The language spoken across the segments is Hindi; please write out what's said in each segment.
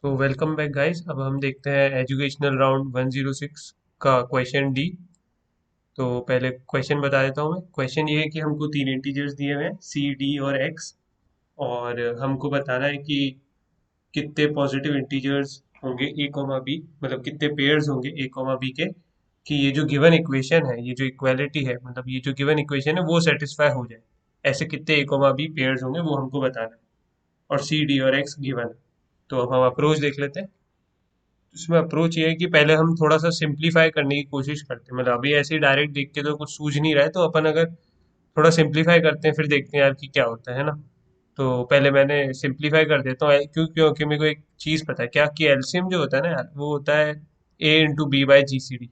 तो वेलकम बैक गाइस। अब हम देखते हैं एजुकेशनल राउंड 106 का क्वेश्चन डी। तो पहले क्वेश्चन बता देता हूँ मैं। क्वेश्चन ये है कि हमको तीन इंटीजर्स दिए हुए हैं सी डी और एक्स, और हमको बताना है कि कितने पॉजिटिव इंटीजर्स होंगे ए कॉमा बी, मतलब कितने पेयर्स होंगे ए कॉमा बी के, कि ये जो गिवन इक्वेशन है, ये जो इक्वालिटी है, मतलब ये जो गिवन इक्वेशन है वो सेटिस्फाई हो जाए। ऐसे कितने ए कॉमा बी पेयर्स होंगे वो हमको बताना है, और सी डी और एक्स गिवन है। तो अब हम अप्रोच देख लेते हैं। इसमें अप्रोच ये है कि पहले हम थोड़ा सा सिंप्लीफाई करने की कोशिश करते हैं। मतलब अभी ऐसे ही डायरेक्ट देख के तो कुछ सूझ नहीं रहा है, तो अपन अगर थोड़ा सिंप्लीफाई करते हैं फिर देखते हैं यार कि क्या होता है ना। तो पहले मैंने सिंप्लीफाई कर देता हूँ, क्योंकि मेरे को एक चीज़ पता है क्या, कि एलसीएम जो होता है ना यार, वो होता है A into B by G C D.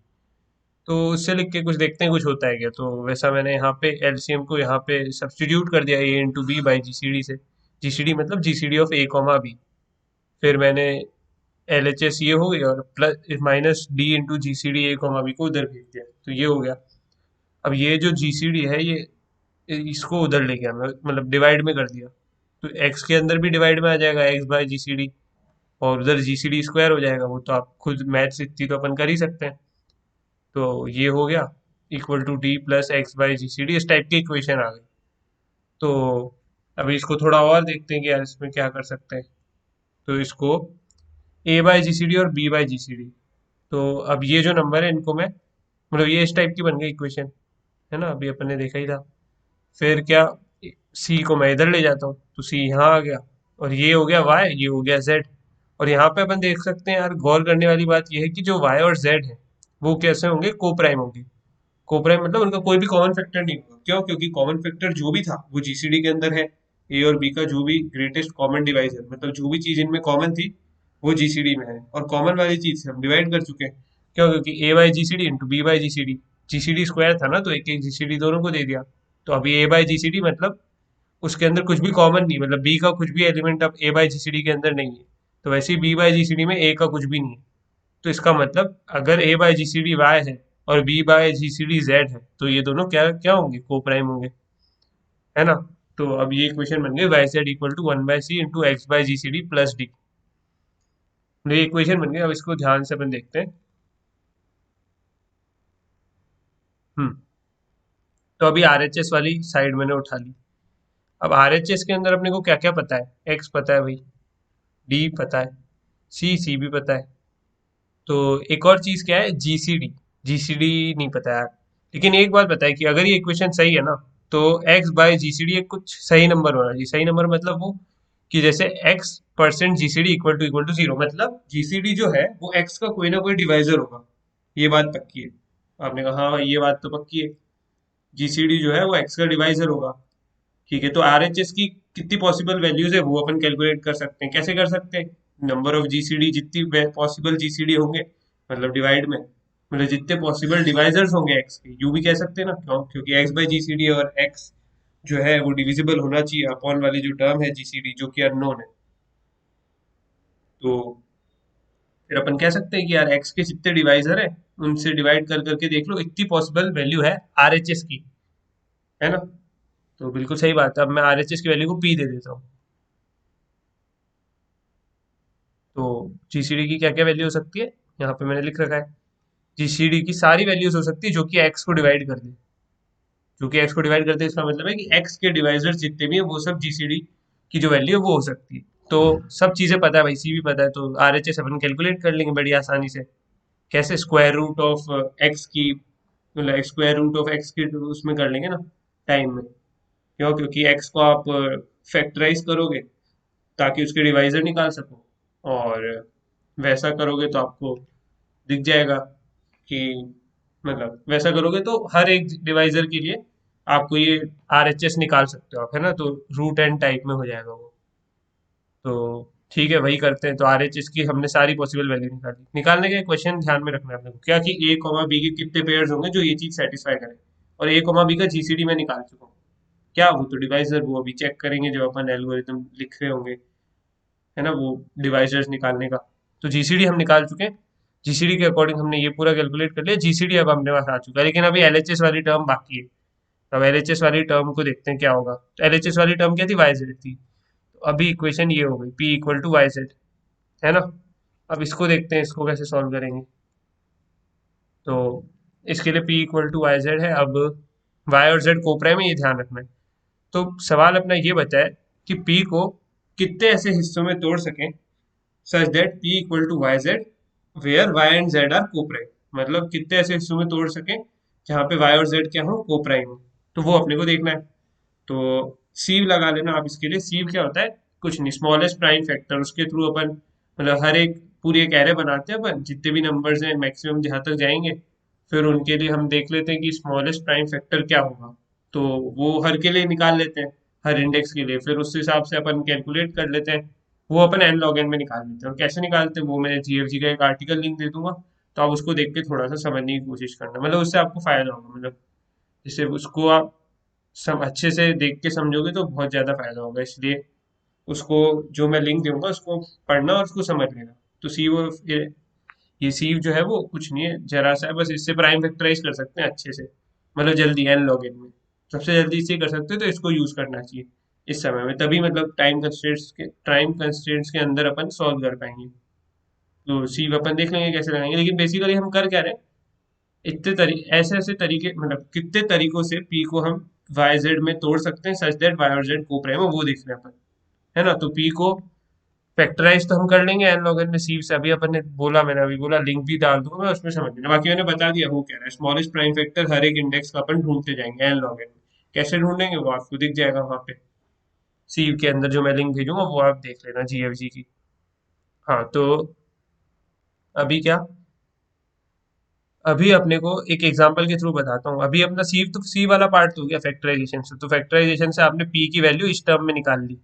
तो उससे लिख के कुछ देखते हैं कुछ होता है क्या। तो वैसा मैंने यहाँ पे एलसीएम को यहाँ पे सब्सटीट्यूट कर दिया, A into B by G C D से। जी सी डी मतलब G C D of A comma B. फिर मैंने एल एच एस ये हो गई, और plus minus D into G C D A comma B को उधर भेज दिया, तो ये हो गया। अब ये जो जी सी डी है, ये इसको उधर ले गया मैं, मतलब डिवाइड में कर दिया। तो एक्स के अंदर भी डिवाइड में आ जाएगा x by G C D, और उधर जी सी डी स्क्वायर हो जाएगा। वो तो आप खुद मैथ्स इतनी तो अपन कर ही सकते हैं। तो ये हो गया equal to D plus X by G C D, इस टाइप की इक्वेशन आ गई। तो अभी इसको थोड़ा और देखते हैं कि यार इसमें क्या कर सकते हैं। तो इसको ए बाय जी सी डी और B bye G C D, तो अब ये जो नंबर है इनको मैं, मतलब ये इस टाइप की बन गई इक्वेशन, है ना, अभी अपन ने देखा ही था। फिर क्या, सी को मैं इधर ले जाता हूँ तो सी यहाँ आ गया, और ये हो गया वाई, ये हो गया जेड। और यहाँ पे अपन देख सकते हैं यार, गौर करने वाली बात ये है कि जो वाई और जेड है वो कैसे होंगे, को प्राइम होंगे। को प्राइम मतलब उनका कोई भी कॉमन फैक्टर नहीं होगा। क्यों? क्योंकि कॉमन फैक्टर जो भी था वो जीसीडी के अंदर है। ए और बी का जो भी ग्रेटेस्ट कॉमन डिवाइजर, मतलब जो भी चीज इनमें कॉमन थी वो जीसीडी में है, और कॉमन वाली चीज से हम डिवाइड कर चुके हैं। क्यों? क्योंकि A by G C D into B by G C D, G C D square था ना, तो एक एक जी सी डी दोनों को दे दिया। तो अभी ए बाई जी सी डी मतलब उसके अंदर कुछ भी कॉमन नहीं, मतलब बी का कुछ भी एलिमेंट अब ए बाई जी सी डी के अंदर नहीं है। तो वैसे ही B by G C D में ए का कुछ भी नहीं है। तो इसका मतलब अगर A by G C D Y है और B by G C D Z है, तो ये दोनों क्या क्या होंगे, को प्राइम होंगे, है ना। तो अब ये इक्वेशन बन गई Y Z equal to one by C into X by G C D plus D. ये इक्वेशन बन गई। अब इसको ध्यान से अपन देखते हैं। हम्म तो अभी आरएचएस वाली साइड मैंने उठा ली। अब आरएचएस के अंदर अपने को क्या क्या पता है, एक्स पता है भाई, डी पता है, सी भी पता है। तो एक और चीज क्या है, जीसीडी। जीसीडी नहीं पता यार। लेकिन एक बात पता है कि अगर ये इक्वेशन सही है ना, तो एक्स बाय जीसीडी एक कुछ सही नंबर होना चाहिए। सही नंबर मतलब वो, कि जैसे X percent GCD equal to zero, मतलब जीसीडी जो है वो एक्स का कोई ना कोई डिवाइजर होगा। ये बात पक्की है। आपने कहा हाँ भाई, ये बात तो पक्की है, जीसीडी जो है वो एक्स का डिवाइजर होगा। ठीक है, तो आरएचएस की कितनी पॉसिबल वैल्यूज है वो अपन कैलकुलेट कर सकते हैं। कैसे कर सकते हैं? नंबर ऑफ जीसीडी, जितनी पॉसिबल जीसीडी होंगे, मतलब डिवाइड में, मतलब जितने पॉसिबल डिवाइजर्स होंगे एक्स के, यू भी कह सकते हैं ना। क्यों? क्योंकि एक्स बाई जीसीडी और एक्स जो है वो डिविजिबल होना चाहिए अपॉन वाली जो टर्म है जीसीडी, जो कि अननोन है। तो फिर अपन कह सकते हैं कि यार एक्स के जितने डिवाइजर है उनसे डिवाइड कर करके देख लो, इतनी पॉसिबल वैल्यू है आरएचएस की, है ना। तो बिल्कुल सही बात है। अब मैं आरएचएस की वैल्यू को पी दे देता हूँ। तो जीसीडी की क्या क्या वैल्यू हो सकती है, यहाँ पे मैंने लिख रखा है। जीसीडी की सारी वैल्यूज हो सकती है जो कि एक्स को डिवाइड कर दे। जो कि एक्स को डिवाइड करते हैं, इसका मतलब है कि एक्स के डिवाइजर जितने भी है वो सब जीसीडी की जो वैल्यू है वो हो सकती है। तो सब चीजें पता है भाई, सी भी पता है, तो आर एच एस अपन कैलकुलेट कर लेंगे बड़ी आसानी से। कैसे? स्क्वायर रूट ऑफ एक्स की, मतलब स्क्वायर रूट ऑफ एक्स की उसमें कर लेंगे ना, टाइम में। क्यों? क्योंकि एक्स को आप फैक्टराइज करोगे ताकि उसके डिवाइजर निकाल सको, और वैसा करोगे तो आपको दिख जाएगा कि, मतलब वैसा करोगे तो हर एक डिवाइजर के लिए आपको ये आरएचएस निकाल सकते हो आप, है ना। तो रूट एंड टाइप में हो जाएगा वो। तो ठीक है, वही करते हैं। तो आरएचएस की हमने सारी पॉसिबल वैल्यू निकाली। निकालने का क्वेश्चन ध्यान में रखना है अपने को, क्या, कि ए कॉमा बी के कितने पेयर्स होंगे जो ये चीज सेटिस्फाई करें। और ए कॉमा बी का जीसीडी में निकाल चुका हूँ। क्या? वो तो डिवाइजर, वो अभी चेक करेंगे जब अपन एल्गोरिथम लिख रहे होंगे, है ना, वो डिवाइजर्स निकालने का। तो जीसीडी हम निकाल चुके हैं। जीसीडी के अकॉर्डिंग हमने ये पूरा कैलकुलेट कर लिया। जीसीडी अब अपने पास आ चुका है, लेकिन अभी एलएचएस वाली टर्म बाकी है। अब एलएचएस वाली टर्म को देखते हैं क्या होगा। तो एलएचएस वाली टर्म क्या थी, वाई जेड थी। तो अभी इक्वेशन ये हो गई, P equal to Y Z, है ना। अब इसको देखते हैं, इसको कैसे सॉल्व करेंगे। तो इसके लिए p equal to Y Z है। अब y और z कोपरे में, ये ध्यान रखना है। तो सवाल अपना ये बचा है कि p को कितने ऐसे हिस्सों में तोड़ सकें such that p equal to Y Z where y and z are coprime. मतलब कितने ऐसे हिस्सों में तोड़ सकें जहाँ पे y और z क्या हो, कोप्राइम हो। तो वो अपने को देखना है। तो सीव लगा लेना आप इसके लिए। सीव क्या होता है, कुछ नहीं, स्मॉलेस्ट प्राइम फैक्टर, उसके थ्रू अपन मतलब हर एक पूरी एक एरे बनाते हैं अपन, जितने भी नंबर्स हैं मैक्सिमम जहाँ तक जाएंगे, फिर उनके लिए हम देख लेते हैं कि स्मॉलेस्ट प्राइम फैक्टर क्या होगा। तो वो हर के लिए निकाल लेते हैं, हर इंडेक्स के लिए, फिर उस हिसाब से अपन कैलकुलेट कर लेते हैं। वो अपन एन लॉग एन में निकाल लेते हैं। और कैसे निकालते हैं वो मैं जीएफजी का एक आर्टिकल लिंक दे दूंगा, तो आप उसको देख के थोड़ा सा समझने की कोशिश करना, मतलब उससे आपको फायदा होगा। मतलब जैसे उसको आप सब अच्छे से देख के समझोगे तो बहुत ज़्यादा फायदा होगा। इसलिए उसको, जो मैं लिंक दूंगा उसको पढ़ना और उसको समझ लेना। तो सीव, ये सीव जो है वो कुछ नहीं है, जरा सा है, बस इससे प्राइम फैक्टराइज कर सकते हैं अच्छे से, मतलब जल्दी एन लॉग एन में सबसे जल्दी इसे कर सकते हैं। तो इसको यूज करना चाहिए इस समय में, तभी मतलब टाइम कंस्ट्रेंट्स के अंदर अपन सॉल्व कर पाएंगे। तो सीव अपन देख लेंगे कैसे लगाएंगे, लेकिन बेसिकली हम कर क्या रहे हैं, ऐसे ऐसे तरीके, मतलब कितने तरीकों से पी को हम वाई जेड में तोड़ सकते हैं सच दैट वाई और जेड को प्राइम हो, वो देखना है अपन, है ना। तो पी को फैक्टराइज तो हम कर लेंगे एन लॉग एन में सीव से। अभी अपन ने बोला, मैंने अभी बोला, लिंक भी डाल दूंगा मैं, उसमें समझ लेना। बाकी मैंने बता दिया वो कह रहा है, स्मॉलेस्ट प्राइम फैक्टर हर एक इंडेक्स का अपन ढूंढते जाएंगे एन लॉग एन में। कैसे ढूंढेंगे वो आपको दिख जाएगा वहां पे, सीव के अंदर जो मैं लिंक भेजूंगा वो आप देख लेना, जीएफजी की। हाँ तो अभी क्या, अभी अपने को एक एग्जांपल के थ्रू बताता हूँ। अभी अपना सी, तो सी वाला पार्ट तो हो गया फैक्टराइजेशन से। तो फैक्टराइजेशन से आपने पी की वैल्यू इस टर्म में निकाल ली,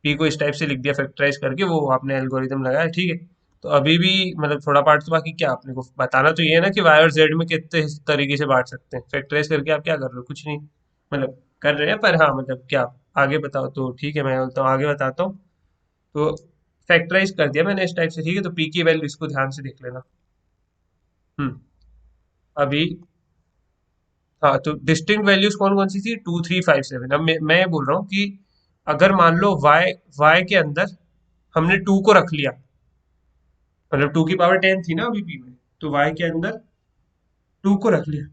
पी को इस टाइप से लिख दिया फैक्टराइज करके, वो आपने एल्गोरिदम लगाया, ठीक है। तो अभी भी मतलब थोड़ा पार्ट तो बाकी, क्या आपने को बताना तो ये है ना कि वाई और जेड में कितने इस तरीके से बांट सकते हैं। फैक्टराइज करके आप क्या कर रहे हो, कुछ नहीं, मतलब कर रहे हैं, पर हाँ मतलब क्या, आगे बताओ। तो ठीक है, मैं बोलता हूँ आगे बताता हूँ। तो फैक्टराइज कर दिया मैंने इस टाइप से, ठीक है। तो पी की वैल्यू इसको ध्यान से देख लेना। हम्म। अभी हाँ, तो डिस्टिंक्ट वैल्यूज कौन कौन सी थी, 2 3 5 7। अब मैं ये बोल रहा हूँ कि अगर मान लो y के अंदर हमने 2 को रख लिया, मतलब 2 की पावर 10 थी ना अभी p में, तो y के अंदर 2 को रख लिया।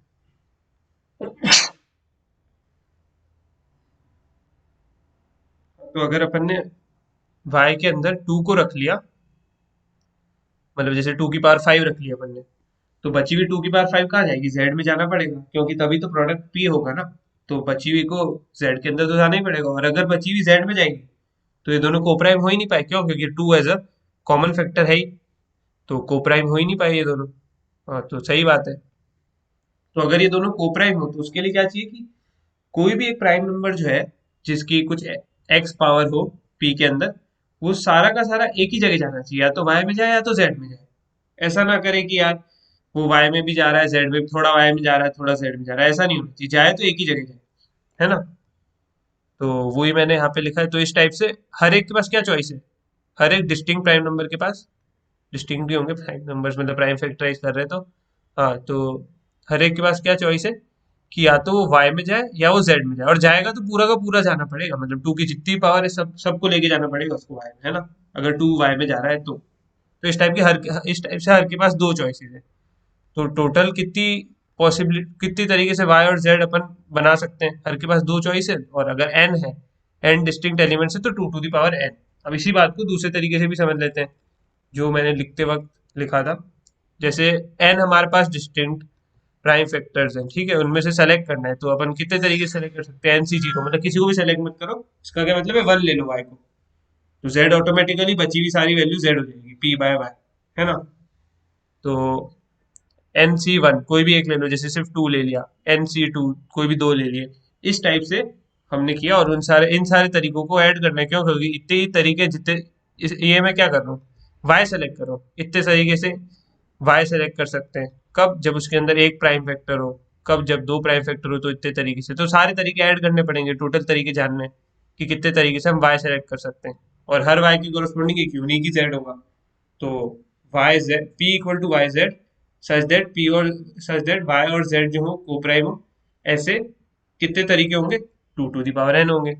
तो अगर अपन ने y के अंदर 2 को रख लिया, मतलब जैसे 2 की पावर 5 रख लिया अपन ने, तो बची हुई 2 की पावर 5 कहाँ जाएगी, z में जाना पड़ेगा, क्योंकि तभी तो प्रोडक्ट p होगा ना। तो बची हुई को z के अंदर तो जाना ही पड़ेगा, और अगर बची हुई z में जाएगी तो ये दोनों कोप्राइम हो ही नहीं पाए। क्यों, क्योंकि 2 एज अ कॉमन फैक्टर है ही, तो कोप्राइम हो ही नहीं पाए ये दोनों। हाँ तो सही बात है। तो अगर ये दोनों कोप्राइम हो तो उसके लिए क्या चाहिए कि कोई भी एक प्राइम नंबर जो है, जिसकी कुछ एक्स पावर हो पी के अंदर, वो सारा का सारा एक ही जगह जाना चाहिए, या तो वाई में जाए या तो जेड में जाए। ऐसा ना करे कि यार वो वाई में भी जा रहा है, जेड में थोड़ा वाई में जा रहा है, थोड़ा जेड में जा रहा है, ऐसा नहीं होना चाहिए, जाए तो एक ही जगह जाए, है ना। तो वही मैंने यहाँ पे लिखा है। तो इस टाइप से हर एक के पास क्या चॉइस है, हर एक डिस्टिंक्ट प्राइम नंबर के पास, डिस्टिंक्ट भी होंगे प्राइम नंबर्स, मतलब प्राइम फैक्टराइज कर रहे हैं तो। हाँ तो हर एक के पास क्या चॉइस है कि या तो वो वाई में जाए या वो जेड में जाए, और जाएगा तो पूरा का पूरा जाना पड़ेगा, मतलब 2 की जितनी पावर है सब सबको लेके जाना पड़ेगा उसको वाई में, है ना। अगर 2 वाई में जा रहा है तो इस टाइप से हर के पास दो चॉइसेस है। तो टोटल कितनी पॉसिबिलिटी, कितनी तरीके से वाई और जेड अपन बना सकते हैं, हर के पास दो चॉइस है। और अगर एन है, एन डिस्टिंक्ट एलिमेंट्स है, तो 2 टू द पावर एन। अब इसी बात को दूसरे तरीके से भी समझ लेते हैं, जो मैंने लिखते वक्त लिखा था। जैसे एन हमारे पास डिस्टिंक्ट प्राइम फैक्टर्स हैं, ठीक है, उनमें से सेलेक्ट करना है, तो अपन कितने तरीके से सेलेक्ट कर सकते हैं, एनसीजी को, मतलब किसी को भी सेलेक्ट मत करो। इसका क्या मतलब है, वन ले लो वाई को, तो जेड ऑटोमेटिकली बची हुई सारी वैल्यू जेड हो जाएगी, पी बाय वाई, है ना। तो NC1 कोई भी एक ले लो, जैसे सिर्फ 2 ले लिया, NC2 कोई भी दो ले लिए। इस टाइप से हमने किया, और इन सारे तरीकों को ऐड करना है। क्यों, क्योंकि इतने ही तरीके जितने, ये मैं क्या कर रहा हूँ, वाई सेलेक्ट करो, इतने तरीके से वाई सेलेक्ट कर सकते हैं। कब, जब उसके अंदर एक प्राइम फैक्टर हो, कब जब दो प्राइम फैक्टर हो, तो इतने तरीके से, तो सारे तरीके ऐड करने पड़ेंगे, टोटल तरीके जानने हैं कि कितने तरीके से हम वाई सेलेक्ट कर सकते हैं। और हर वाई की कोरस्पॉन्डिंग एक यूनिक ही जेड होगा। तो Y Z, P equal to Y Z such that P और सच दैट वाई और जेड जो हो कोप्राइम हो, ऐसे कितने तरीके होंगे, 2 टू द पावर एन होंगे,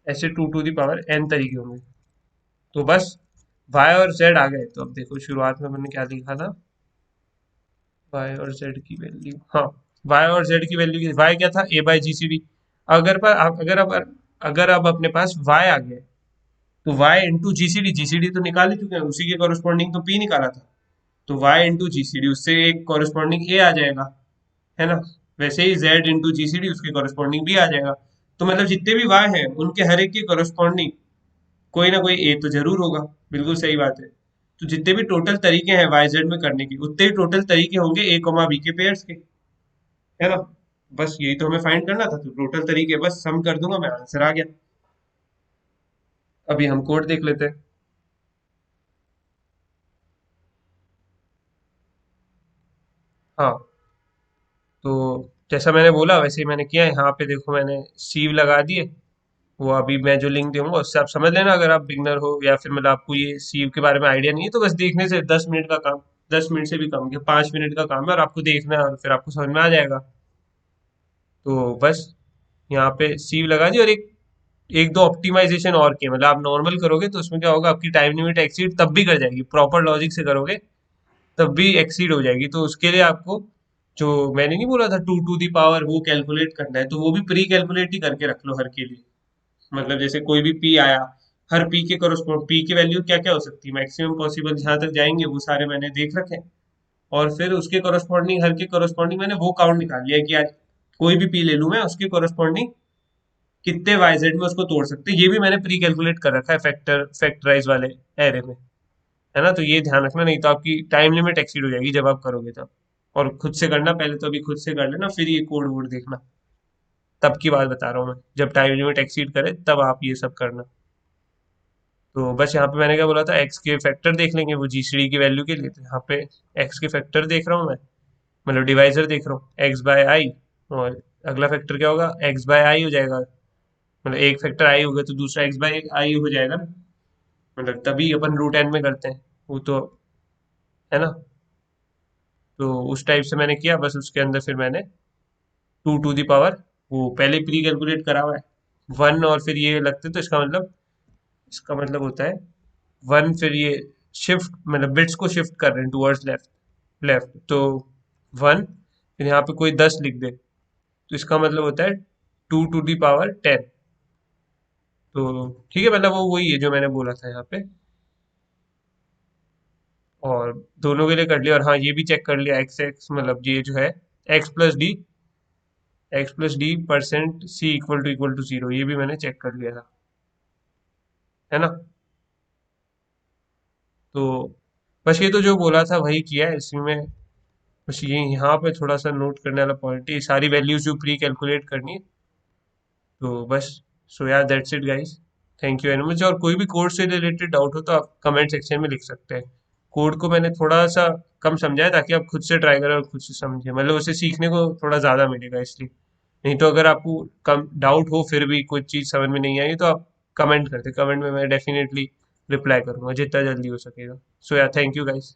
ऐसे 2 टू द पावर एन तरीके होंगे। तो बस वाई और जेड आ गए तो अब देखो शुरुआत में मैंने क्या लिखा था, वाई और जेड की वैल्यू, हाँ, वाई और जेड की वैल्यू की, वाई क्या था, ए बाई जी सी डी। अगर पर अगर अब अपने पास वाई आ गया तो वाई इंटू जीसीडी, जीसीडी तो निकाल ही चुके हैं, उसी के कॉरेस्पॉन्डिंग तो पी निकाला था, तो वाई इंटू जीसीडी उससे एक कॉरेस्पॉन्डिंग ए आ जाएगा, है ना। वैसे ही जेड इंटू जीसीडी उसके कॉरेस्पॉन्डिंग बी आ जाएगा। तो मतलब जितने भी वाई हैं उनके हर एक के कॉरेस्पॉन्डिंग कोई ना कोई ए तो जरूर होगा। बिल्कुल सही बात है। तो जितने भी टोटल तरीके हैं वाई जेड में करने के, उतने ही टोटल तरीके होंगे ए कॉमा बी के पेयर्स के, है ना। बस यही तो हमें फाइंड करना था, तो टोटल तरीके बस सम कर दूंगा मैं, आंसर आ गया। अभी हम कोड देख लेते हैं। हाँ, तो जैसा मैंने बोला वैसे ही मैंने किया है। यहाँ पे देखो मैंने सीव लगा दिए। वो अभी मैं जो लिंक दूंगा उससे आप समझ लेना, अगर आप बिगनर हो या फिर मतलब आपको ये सीव के बारे में आइडिया नहीं है, तो बस देखने से 10 मिनट का काम, 10 मिनट से भी कम के 5 मिनट का काम है, और आपको देखना है और फिर आपको समझ में आ जाएगा। तो बस यहाँ पे सीव लगा दी, और एक एक दो ऑप्टिमाइजेशन और किए, मतलब आप नॉर्मल करोगे तो उसमें क्या होगा, आपकी टाइम लिमिट एक्सीड तब भी कर जाएगी, प्रॉपर लॉजिक से करोगे तब भी एक्सीड हो जाएगी। तो उसके लिए आपको, जो मैंने नहीं बोला था 2 टू दी पावर वो कैलकुलेट करना है, तो वो भी प्री कैलकुलेट ही करके रख लो हर के लिए। मतलब जैसे कोई भी पी आया, हर पी के कॉरस्पॉन्ड पी की वैल्यू क्या क्या हो सकती है, मैक्सिमम पॉसिबल जहां तक जाएंगे वो सारे मैंने देख रखे हैं। और फिर उसके कॉरस्पॉन्डिंग, हर के कॉरस्पॉन्डिंग मैंने वो काउंट निकाल लिया कि यार कोई भी पी ले लूं मैं, उसके कॉरस्पॉन्डिंग कितने वाईजेड में उसको तोड़ सकते हैं, ये भी मैंने प्री कैलकुलेट कर रखा है फैक्टराइज वाले एरे में, है ना। तो ये ध्यान रखना, नहीं तो आपकी टाइम लिमिट एक्सीड हो जाएगी जब आप करोगे तब। और खुद से करना पहले, तो अभी खुद से कर लेना, फिर ये कोड वोड देखना। तब की बात बता रहा हूँ मैं, जब टाइम लिमिट एक्सीड करे तब आप ये सब करना। तो बस यहाँ पे मैंने क्या बोला था, एक्स के फैक्टर देख लेंगे वो जीसीडी की वैल्यू के लिए, तो यहाँ पे एक्स के फैक्टर देख रहा हूँ मैं, मतलब डिवाइजर देख रहा हूँ, एक्स बाय आई। और अगला फैक्टर क्या होगा, एक्स बाय आई हो जाएगा। मतलब एक फैक्टर आई होगा तो दूसरा एक्स बाय आई हो जाएगा ना। मतलब तभी अपन रूट एन में करते हैं वो तो, है ना। तो उस टाइप से मैंने किया, बस उसके अंदर फिर मैंने 2 टू दी पावर वो पहले प्री कैलकुलेट करा हुआ है, वन, और फिर ये लगते, तो इसका मतलब होता है वन, फिर ये शिफ्ट, मतलब बिट्स को शिफ्ट कर रहे हैं टूवर्ड्स लेफ्ट, लेफ्ट तो वन, फिर यहाँ पे कोई 10 लिख दे तो इसका मतलब होता है 2 टू दी पावर 10। तो ठीक है, मतलब वो वही है जो मैंने बोला था यहाँ पे। और दोनों के लिए कर लिया, और हाँ ये भी चेक कर लिया, एक्स एक्स मतलब ये जो है x plus D percent c equal to 0, ये भी मैंने चेक कर लिया था, है ना। तो बस ये तो जो बोला था वही किया है इसी में। बस ये यहाँ पे थोड़ा सा नोट करने वाला पॉइंट है, ये सारी वैल्यूज जो प्री कैलकुलेट करनी है। तो बस, सो यार that's it guys, thank you very much. और कोई भी कोड से रिलेटेड डाउट हो तो आप कमेंट सेक्शन में लिख सकते हैं। कोड को मैंने थोड़ा सा कम समझा है ताकि आप खुद से ट्राई करें और खुद से समझें, मतलब उसे सीखने को थोड़ा ज़्यादा मिलेगा इसलिए। नहीं तो अगर आपको कम डाउट हो फिर भी कोई चीज़ समझ में नहीं आई तो आप कमेंट करते, कमेंट में मैं डेफिनेटली रिप्लाई करूंगा जितना जल्दी हो सकेगा। सो यार थैंक यू गाइस।